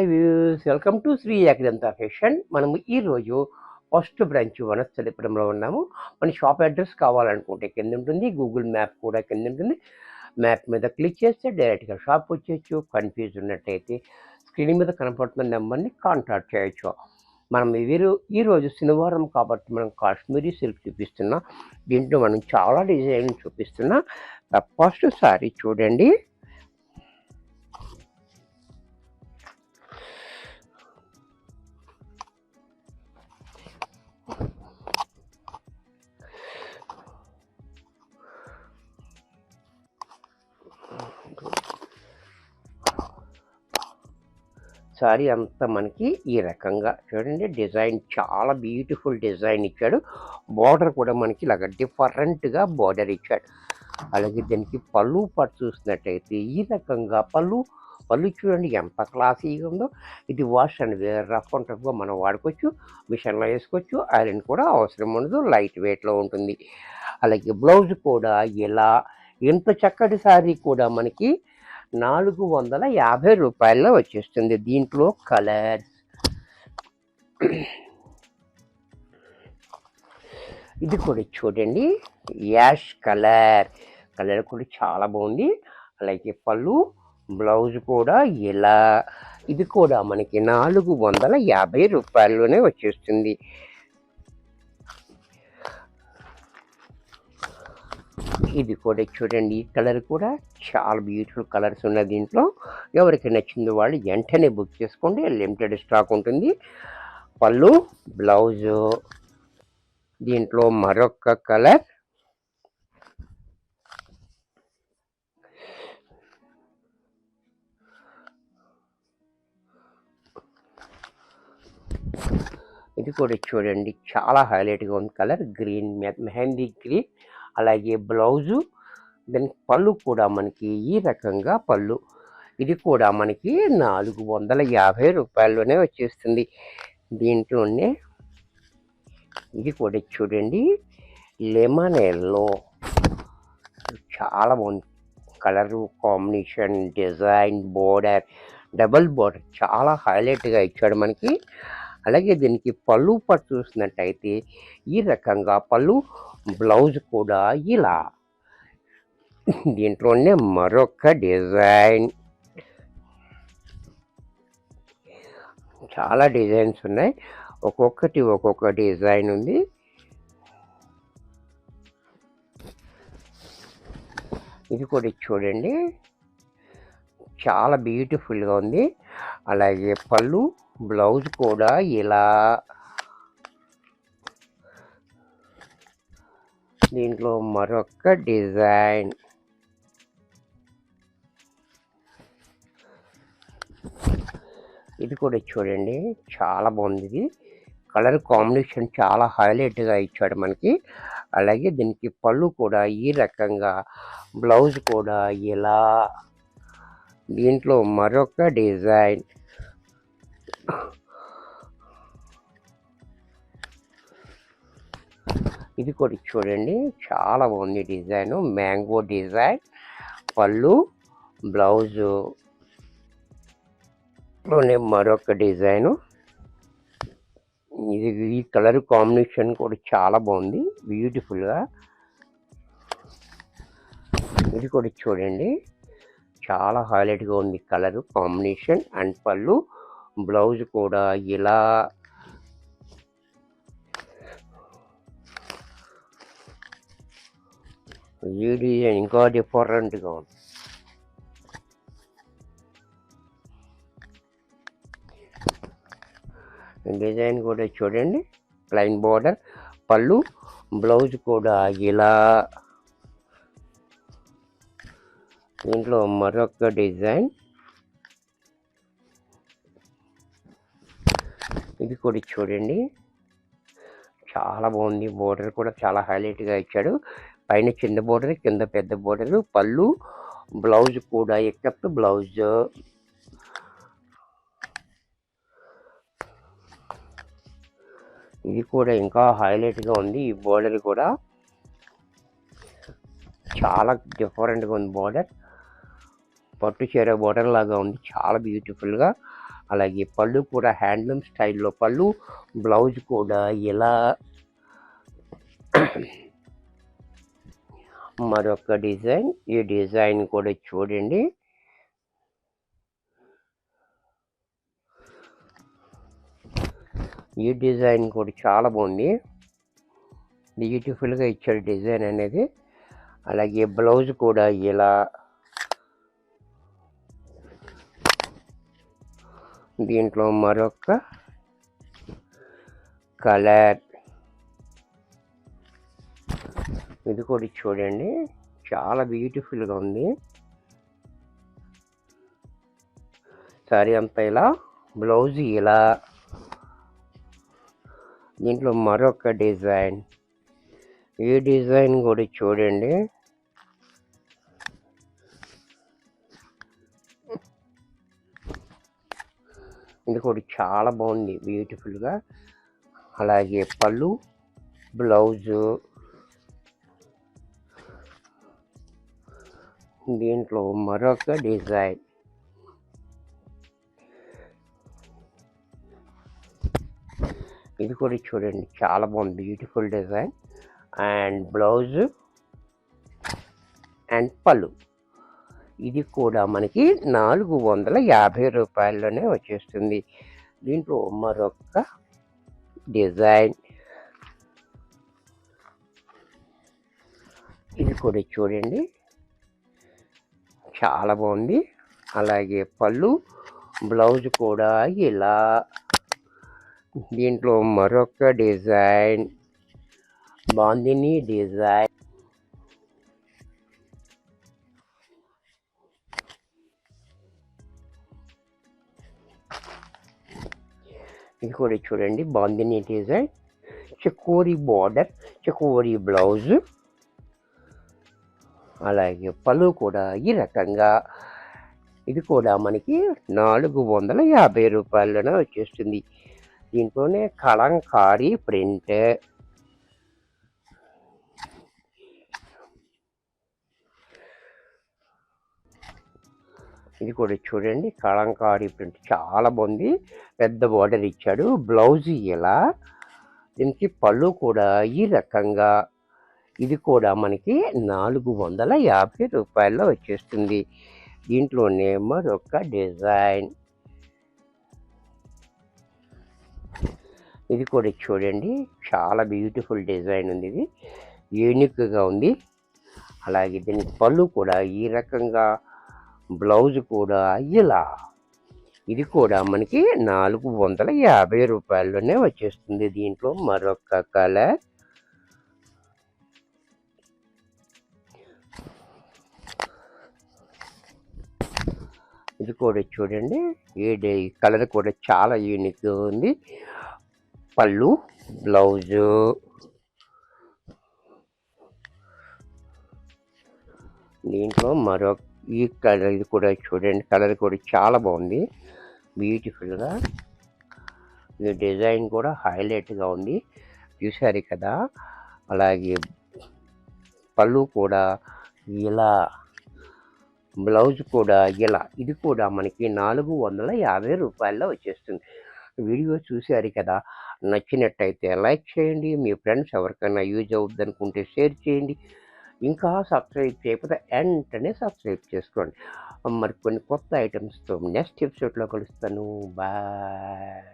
Hi views, welcome to Shri Agrantha fashion. మనము ఈరోజు first branch వనస్థలిపురంలో ఉన్నాము. మన షాప్ అడ్రస్ కావాలనుకుంటే కింద ఉంటుంది, గూగుల్ మ్యాప్ కూడా కింద ఉంటుంది. మ్యాప్ మీద క్లిక్ చేస్తే డైరెక్ట్గా షాప్ వచ్చేయచ్చు. కన్ఫ్యూజ్ ఉన్నట్టయితే స్క్రీన్ మీద కనపడుతున్న నెంబర్ని కాంటాక్ట్ చేయొచ్చు. మనం ఈరోజు శనివారం కాబట్టి మనం కాశ్మీరీ సిల్క్ చూపిస్తున్నాం. దీంట్లో మనం చాలా డిజైన్ చూపిస్తున్నాం. ఫస్ట్ సారీ చూడండి. సారీ అంతా మనకి ఈ రకంగా చూడండి. డిజైన్ చాలా బ్యూటిఫుల్ డిజైన్ ఇచ్చాడు. బార్డర్ కూడా మనకి ఇలాగ డిఫరెంట్గా బార్డర్ ఇచ్చాడు. అలాగే దీనికి పళ్ళు పట్టు చూసినట్టయితే ఈ రకంగా పళ్ళు చూడండి ఎంత క్లాసీగా ఉందో. ఇది wash and wear, rough and టఫ్గా మనం వాడుకోవచ్చు. మిషన్లో వేసుకోవచ్చు. ఐరన్ కూడా అవసరం ఉండదు. లైట్ వెయిట్లో ఉంటుంది. అలాగే బ్లౌజ్ కూడా ఇలా ఎంత చక్కటి సారీ కూడా మనకి 450 రూపాయల్లో వచ్చేస్తుంది. దీంట్లో కలర్స్ ఇది కూడా చూడండి, యాష్ కలర్ కూడా చాలా బాగుంది. అలాగే పళ్ళు బ్లౌజ్ కూడా ఇలా, ఇది కూడా మనకి 450 రూపాయల్లోనే వచ్చేస్తుంది. ఇది కూడా చూడండి, ఈ కలర్ కూడా చాలా బ్యూటిఫుల్ కలర్స్ ఉన్నాయి. దీంట్లో ఎవరికి నచ్చింది వాళ్ళు వెంటనే బుక్ చేసుకోండి. లిమిటెడ్ స్టాక్ ఉంటుంది. పళ్ళు బ్లౌజు, దీంట్లో మరొక కలర్, ఇది కూడా చూడండి చాలా హైలైట్గా ఉంది. Colour green, mehndi green. అలాగే బ్లౌజు, దానికి పళ్ళు కూడా మనకి ఈ రకంగా పళ్ళు. ఇది కూడా మనకి 450 రూపాయల్లోనే వచ్చేస్తుంది. దీంట్లోనే ఇది కూడా చూడండి, లెమన్ ఎల్లో చాలా బాగుంది. Colour combination, design, border, double border చాలా హైలైట్గా ఇచ్చాడు మనకి. అలాగే దీనికి పళ్ళు పట్టు చూసినట్టయితే ఈ రకంగా పళ్ళు, బ్లౌజ్ కూడా ఇలా. దీంట్లోనే మరొక డిజైన్, చాలా డిజైన్స్ ఉన్నాయి. ఒక్కొక్కటి ఒక్కొక్క డిజైన్ ఉంది. ఇది కూడా చూడండి చాలా బ్యూటిఫుల్గా ఉంది. అలాగే పళ్ళు బ్లౌజ్ కూడా ఇలా. దీంట్లో మరొక డిజైన్, ఇది కూడా చూడండి చాలా బాగుంది. ఇది కలర్ కాంబినేషన్ చాలా హైలైట్గా ఇచ్చాడు మనకి. అలాగే దీనికి పళ్ళు కూడా ఈ రకంగా, బ్లౌజ్ కూడా ఇలా. దీంట్లో మరొక డిజైన్, ఇది కూడా చూడండి చాలా బాగుంది డిజైన్. మ్యాంగో డిజైన్, పళ్ళు బ్లౌజు లోనే మరొక డిజైను. ఈ కలర్ కాంబినేషన్ కూడా చాలా బాగుంది, బ్యూటిఫుల్గా. ఇది కూడా చూడండి చాలా హైలైట్గా ఉంది కలర్ కాంబినేషన్. అండ్ పళ్ళు బ్లౌజ్ కూడా ఇలా. ఈ డిజైన్ ఇంకా డిఫరెంట్గా ఉంది. డిజైన్ కూడా చూడండి, ప్లెయిన్ బోర్డర్, పళ్ళు బ్లౌజ్ కూడా ఇలా. దీంట్లో మరొక డిజైన్, ఇది కూడా చూడండి చాలా బాగుంది. బోర్డర్ కూడా చాలా హైలైట్గా ఇచ్చాడు. పైన చిన్న బోర్డర్, కింద పెద్ద బోర్డర్, పళ్ళు బ్లౌజ్ కూడా ఎక్సెప్ట్ బ్లౌజ్. ఇది కూడా ఇంకా హైలైట్గా ఉంది. ఈ బోర్డర్ కూడా చాలా డిఫరెంట్గా ఉంది. బోర్డర్ పట్టు చీర బోర్డర్ లాగా ఉంది, చాలా బ్యూటిఫుల్గా. అలాగే పళ్ళు కూడా హ్యాండ్లూమ్ స్టైల్లో పళ్ళు, బ్లౌజ్ కూడా ఇలా మరొక డిజైన్. ఈ డిజైన్ కూడా చూడండి. ఈ డిజైన్ కూడా చాలా బాగుంది, బ్యూటిఫుల్గా ఇచ్చాడు డిజైన్ అనేది. అలాగే బ్లౌజ్ కూడా ఇలా దీంట్లో మరొక కలర్. ఇది కూడా చూడండి, చాలా బ్యూటిఫుల్గా ఉంది. సారీ అంతా ఇలా, బ్లౌజ్ ఇలా, దీంట్లో మరొక డిజైన్. ఈ డిజైన్ కూడా చూడండి, ఇది కూడా చాలా బాగుంది బ్యూటిఫుల్గా. అలాగే పళ్ళు, బ్లౌజు, దీంట్లో మరొక డిజైన్. ఇది కూడా చూడండి, చాలా బాగుంది, beautiful design. And blouse and పళ్ళు. ఇది కూడా మనకి 450 రూపాయల్లోనే వచ్చేస్తుంది. దీంట్లో మరొక డిజైన్. ఇది కూడా చూడండి, చాలా బాగుంది. అలాగే పళ్ళు, బ్లౌజ్ కూడా ఇలా, దీంట్లో మరొక డిజైన్, బాందిని డిజైన్. ఇది కూడా చూడండి, బాందిని డిజైన్, చకోరి బార్డర్, చకోరి బ్లౌజ్. అలాగే పళ్ళు కూడా ఈ రకంగా. ఇది కూడా మనకి 450 రూపాయల్లోనే వచ్చేస్తుంది. దీంట్లోనే కలంకారీ ప్రింట్. ఇది కూడా చూడండి, కలంకారీ ప్రింట్ చాలా బాగుంది, పెద్ద బార్డర్ ఇచ్చాడు. బ్లౌజ్ ఇలా, దీనికి పళ్ళు కూడా ఈ రకంగా. ఇది కూడా మనకి 450 రూపాయల్లో వచ్చేస్తుంది. దీంట్లోనే మరొక డిజైన్. ఇది కూడా చూడండి, చాలా బ్యూటిఫుల్ డిజైన్ ఉంది, ఇది యూనిక్గా ఉంది. అలాగే దీనికి పళ్ళు కూడా ఈ రకంగా, బ్లౌజ్ కూడా ఇలా. ఇది కూడా మనకి 450 రూపాయల్లోనే వచ్చేస్తుంది. దీంట్లో మరొక కలర్. ఇది కూడా చూడండి, ఈ కలర్ కూడా చాలా యూనిక్గా ఉంది. పళ్ళు, బ్లౌజు, దీంట్లో మరొక ఈ కలర్. ఇది కూడా చూడండి, కలర్ కూడా చాలా బాగుంది, బ్యూటిఫుల్గా. ఈ డిజైన్ కూడా హైలైట్గా ఉంది, చూసారు కదా. అలాగే పళ్ళు కూడా ఇలా, బ్లౌజ్ కూడా ఇలా. ఇది కూడా మనకి 450 రూపాయల్లో వచ్చేస్తుంది. వీడియో చూసారు కదా, నచ్చినట్టయితే లైక్ చేయండి, మీ ఫ్రెండ్స్ ఎవరికైనా యూజ్ అవుద్ది అనుకుంటే షేర్ చేయండి. ఇంకా సబ్స్క్రైబ్ చేయకపోతే వెంటనే సబ్స్క్రైబ్ చేసుకోండి. మరి కొన్ని కొత్త ఐటమ్స్తో నెక్స్ట్ ఎపిసోడ్లో కలుస్తాను. బాయ్.